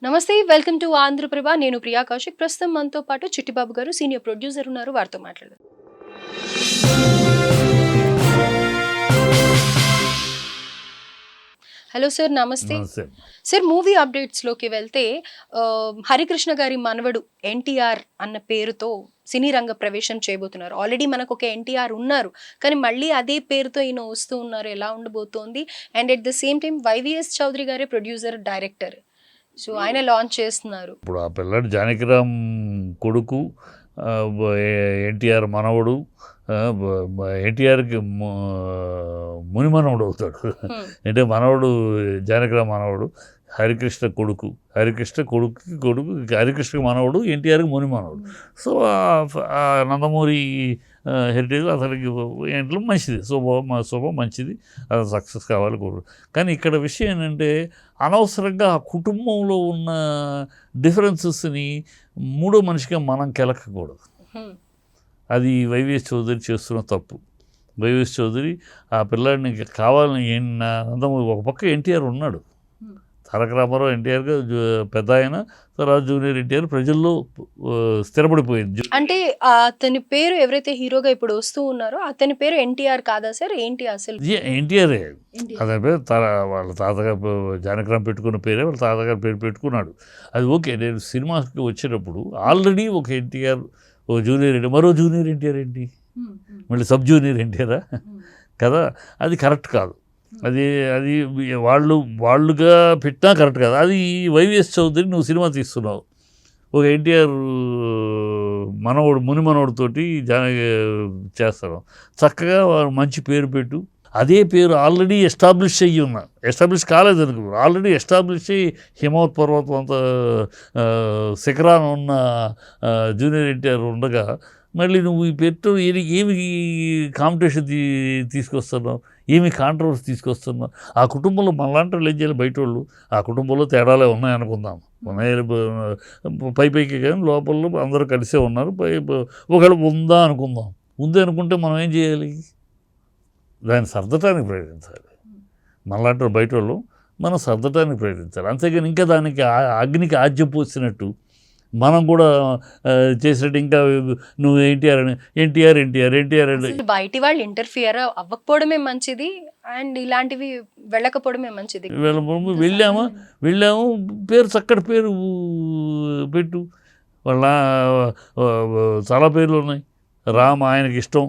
నమస్తే, welcome to Andhraprabha. నేను ప్రియా కౌశిక్. ప్రస్తుతం మనతో పాటు చిట్టిబాబు గారు సీనియర్ ప్రొడ్యూసర్ ఉన్నారు. వారితో మాట్లాడదాం. హలో సార్, నమస్తే సార్. మూవీ అప్డేట్స్లోకి వెళ్తే హరికృష్ణ గారి మనవడు ఎన్టీఆర్ అన్న పేరుతో సినీ రంగ ప్రవేశం చేయబోతున్నారు. ఆల్రెడీ మనకు ఒక ఎన్టీఆర్ ఉన్నారు, కానీ మళ్ళీ అదే పేరుతో ఈయన వస్తూ ఉన్నారు. ఎలా ఉండబోతోంది? And at the same time YVS Chowdary గారే ప్రొడ్యూసర్, డైరెక్టర్. సో ఆయన లాంచ్ చేస్తున్నారు. ఇప్పుడు ఆ పిల్లాడు జానకిరామ్ కొడుకు, ఎన్టీఆర్ మనవడు, ఎన్టీఆర్కి మునిమనవుడు అవుతాడు. అంటే మనవడు జానకిరామ్ మనవడు, హరికృష్ణ కొడుకు, హరికృష్ణ హరికృష్ణకి మనవడు, ఎన్టీఆర్కి మునిమనవుడు. సో ఆ నందమూరి హెరిటేజ్ అతనికి ఇంట్లో మంచిది, శుభం మంచిది, అది సక్సెస్ కావాలి కోరు. కానీ ఇక్కడ విషయం ఏంటంటే అనవసరంగా ఆ కుటుంబంలో ఉన్న డిఫరెన్సెస్ని మూడో మనిషిగా మనం కెలకకూడదు. అది వైవిఎస్ చౌదరి చేస్తున్న తప్పు. వైవిఎస్ చౌదరి ఆ పిల్లాడిని కావాలని నందమూరి ఒక పక్క ఎన్టీఆర్ ఉన్నాడు, తారక రామారావు ఎన్టీఆర్గా పెద్ద ఆయన, తర్వాత జూనియర్ ఎన్టీఆర్ ప్రజల్లో స్థిరపడిపోయింది. అంటే అతని పేరు ఎవరైతే హీరోగా ఇప్పుడు వస్తూ ఉన్నారో అతని పేరు ఎన్టీఆర్ కాదా సార్? ఏంటి అసలు? ఎన్టీఆరే అతని పేరు. వాళ్ళ తాతగారు జానకిరామ్ పెట్టుకున్న పేరే వాళ్ళ తాతగారు పేరు పెట్టుకున్నాడు. అది ఓకే. నేను సినిమాకి వచ్చేటప్పుడు ఆల్రెడీ ఒక ఎన్టీఆర్, ఓ జూనియర్ ఎన్టీఆర్, మరో జూనియర్ ఎన్టీఆర్ ఏంటి, మళ్ళీ సబ్ జూనియర్ ఎన్టీఆరా కదా? అది కరెక్ట్ కాదు. అది వాళ్ళుగా పెట్టినా కరెక్ట్ కాదు. అది వైవిఎస్ చౌదరి నువ్వు సినిమా తీస్తున్నావు, ఒక ఎన్టీఆర్ మనవడు ముని మనవడితోటి చేస్తాను, చక్కగా మంచి పేరు పెట్టు. అదే పేరు ఆల్రెడీ ఎస్టాబ్లిష్ అయ్యి ఉన్నా, ఎస్టాబ్లిష్ కాలేదు అనుకో, ఆల్రెడీ ఎస్టాబ్లిష్ అయ్యి హిమవత్ పర్వతం అంత శిఖరాన ఉన్న జూనియర్ ఎన్టీఆర్ ఉండగా మళ్ళీ నువ్వు ఈ పెట్టు ఏమి కాంపిటీషన్ తీసుకొస్తున్నావు, ఏమి కాంట్రవర్సీ తీసుకొస్తున్నావు? ఆ కుటుంబంలో మనలాంటి వాళ్ళు ఏం చేయాలి? బయట వాళ్ళు ఆ కుటుంబంలో తేడాలే ఉన్నాయనుకుందాం, పైకి కానీ లోపల అందరూ కలిసే ఉన్నారు, ఒకవేళ ఉందా అనుకుందాం. ఉంది అనుకుంటే మనం ఏం చేయాలి? దాన్ని సర్దటానికి ప్రయత్నించాలి. మనలాంటి బయట వాళ్ళు మనం సర్దటానికి ప్రయత్నించాలి. అంతేగాని ఇంకా దానికి అగ్నికి ఆజ్యం పోసినట్టు మనం కూడా చేసినట్టు ఇంకా నువ్వు ఎన్టీఆర్ బయటి వాళ్ళు ఇంటర్ఫియర్ అవ్వకపోవడమే మంచిది, అండ్ ఇలాంటివి వెళ్ళకపోవడమే మంచిది. వెళ్ళాము పేరు చక్కటి పేరు పెట్టు. వాళ్ళ చాలా పేర్లు ఉన్నాయి. రామ్ ఆయనకి ఇష్టం,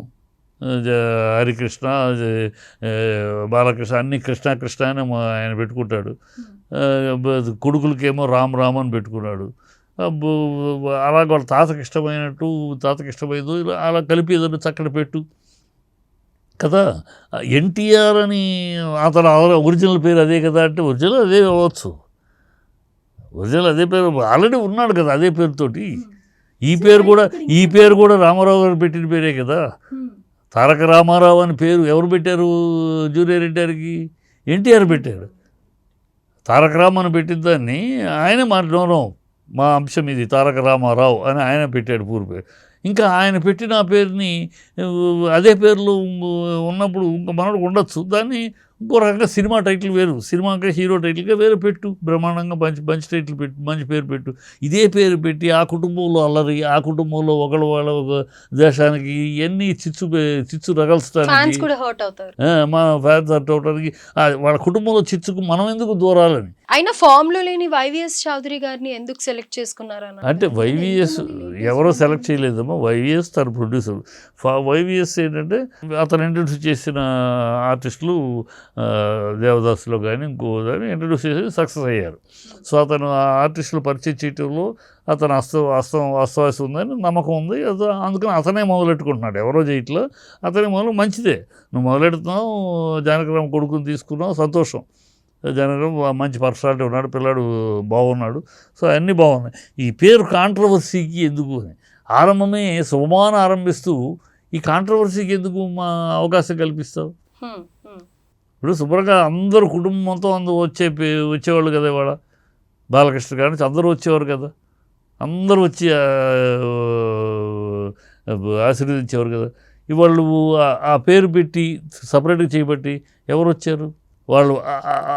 హరికృష్ణ, బాలకృష్ణ, అన్ని కృష్ణ అని ఆయన పెట్టుకుంటాడు. కొడుకులకేమో రామ్ అని పెట్టుకున్నాడు. అలాగ వాళ్ళ తాతకి ఇష్టమైనట్టు, తాతకి ఇష్టమైందో అలా కలిపి ఏదైనా చక్కటి పెట్టు కదా. ఎన్టీఆర్ అని అతను ఒరిజినల్ పేరు అదే కదా అంటే ఒరిజినల్ అదే అవ్వచ్చు, ఒరిజినల్ అదే పేరు ఆల్రెడీ ఉన్నాడు కదా అదే పేరుతోటి. ఈ పేరు కూడా రామారావు గారు పెట్టిన పేరే కదా. తారక రామారావు అని పేరు ఎవరు పెట్టారు? జూనియర్ ఎన్టీఆర్కి ఎన్టీఆర్ పెట్టారు. తారక రామ్ అని పెట్టిన దాన్ని ఆయన మా అంశం ఇది తారక రామారావు అని ఆయన పెట్టాడు పూర్వ పేరు. ఇంకా ఆయన పెట్టిన ఆ పేరుని అదే పేర్లు ఉన్నప్పుడు ఇంకా మనకు ఉండొచ్చు. దాన్ని ఇంకో రకంగా సినిమా టైటిల్ వేరు, సినిమాకి హీరో టైటిల్గా వేరే పెట్టు, బ్రహ్మాండంగా మంచి టైటిల్ పెట్టు, మంచి పేరు పెట్టు. ఇదే పేరు పెట్టి ఆ కుటుంబంలో అల్లరి, ఆ కుటుంబంలో వాళ్ళ ఒక దేశానికి ఇవన్నీ చిచ్చు రగల్చడానికి, మా ఫ్యాన్స్ హర్ట్ అవడానికి, వాళ్ళ కుటుంబంలో చిచ్చుకు మనం ఎందుకు దూరాలని. అయినా ఫామ్ లో లేని వైవిఎస్ చౌదరి గారిని ఎందుకు సెలెక్ట్ చేసుకున్నారని అంటే వైవిఎస్ ఎవరో సెలెక్ట్ చేయలేదమ్మా, వైవిఎస్ తన ప్రొడ్యూసర్. వైవిఎస్ ఏంటంటే అతను ఇంట్రడ్యూస్ చేసిన ఆర్టిస్టులు దేవదాసులో కానీ ఇంకో కానీ ఇంట్రడ్యూస్ చేసి సక్సెస్ అయ్యారు. సో అతను ఆ ఆర్టిస్టులు పరిచయం చేయటంలో అతను వాస్తవాసి ఉందని నమ్మకం ఉంది. అందుకని అతనే మొదలెట్టుకుంటున్నాడు, ఎవరో చేయట్లో అతనే మంచిదే. నువ్వు మొదలెడుతున్నావు, జానకిరామ్ కొడుకుని తీసుకున్నావు, సంతోషం. జనగం మంచి పర్సనాలిటీ ఉన్నాడు, పిల్లాడు బాగున్నాడు. సో అన్నీ బాగున్నాయి. ఈ పేరు కాంట్రవర్సీకి ఎందుకు అని ఆరంభమే శుభమాన ఆరంభిస్తూ ఈ కాంట్రవర్సీకి ఎందుకు అవకాశం కల్పిస్తావు? ఇప్పుడు శుభ్రంగా అందరూ కుటుంబంతో వచ్చేవాళ్ళు కదా. ఇవాళ బాలకృష్ణ గారి నుంచి అందరూ వచ్చేవారు కదా, అందరూ వచ్చి ఆశీర్వదించేవారు కదా. ఇవాళ ఆ పేరు పెట్టి సపరేట్గా చేయబట్టి ఎవరు వచ్చారు? వాళ్ళు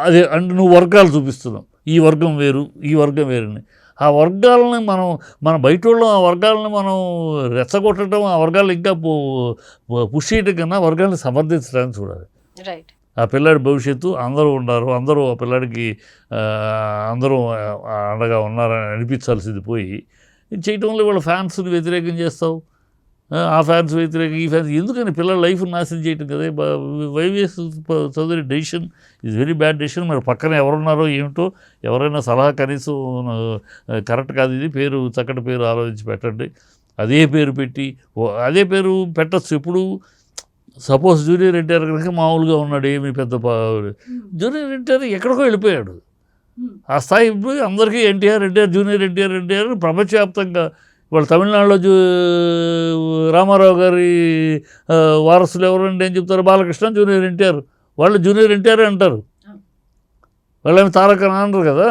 అదే అంటే నువ్వు వర్గాలు చూపిస్తున్నావు. ఈ వర్గం వేరు ఈ వర్గం వేరని. ఆ వర్గాలని మన బయట వాళ్ళు ఆ వర్గాలని మనం రెచ్చగొట్టడం, ఆ వర్గాలు ఇంకా పుష్ చేయడం కన్నా వర్గాన్ని సమర్థించడానికి చూడాలి. రైట్. ఆ పిల్లాడి భవిష్యత్తు అందరూ ఉన్నారు, అందరూ ఆ పిల్లాడికి అందరూ అండగా ఉన్నారని అనిపించాల్సింది పోయి చేయటంలో వాళ్ళ ఫ్యాన్స్ని వ్యతిరేకం చేస్తావు. ఆ ఫ్యాన్స్ వ్యతిరేకం, ఈ ఫ్యాన్స్ ఎందుకని పిల్లల లైఫ్ నాశనం చేయటం కదా. YVS Chowdary decision is very bad decision. మరి పక్కన ఎవరున్నారో ఏమిటో ఎవరైనా సలహా కనీసం కరెక్ట్ కాదు ఇది, పేరు చక్కటి పేరు ఆలోచించి పెట్టండి. అదే పేరు పెట్టి అదే పేరు పెట్టచ్చు. ఎప్పుడు సపోజ్ జూనియర్ ఎన్టీఆర్ కనుక మామూలుగా ఉన్నాడు, ఏమి పెద్ద జూనియర్ ఎన్టీఆర్ ఎక్కడికో వెళ్ళిపోయాడు. ఆ స్థాయి ఇప్పుడు అందరికీ ఎన్టీఆర్ జూనియర్ ఎన్టీఆర్ ప్రపంచవ్యాప్తంగా. వాళ్ళు తమిళనాడులో రామారావు గారి వారసులు ఎవరండి అని చెప్తారు, బాలకృష్ణ జూనియర్ ఎన్టీఆర్, వాళ్ళు జూనియర్ ఎన్టీఆర్ అంటారు, వాళ్ళేమి తారక అనరు కదా.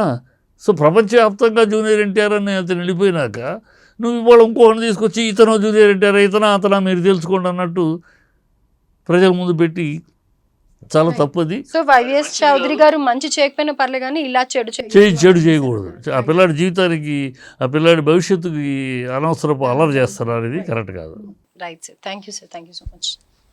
సో ప్రపంచవ్యాప్తంగా జూనియర్ ఎన్టీఆర్ అని అతను వెళ్ళిపోయినాక నువ్వు ఇవాళ ఇంకోని తీసుకొచ్చి ఇతను జూనియర్ ఎన్టీఆర్ అతను మీరు తెలుసుకోండి అన్నట్టు ప్రజల ముందు పెట్టి చాలా తప్పది. సో వైవిఎస్ చౌదరి గారు మంచి చేయకపోయినా పర్లే కానీ ఇలా చెడు చేయకూడదు. ఆ పిల్లాడి జీవితానికి, ఆ పిల్లాడి భవిష్యత్తుకి అనవసరపు అల్లరి చేస్తున్నారు, ఇది కరెక్ట్ కాదు. Right sir, thank you sir, thank you so much.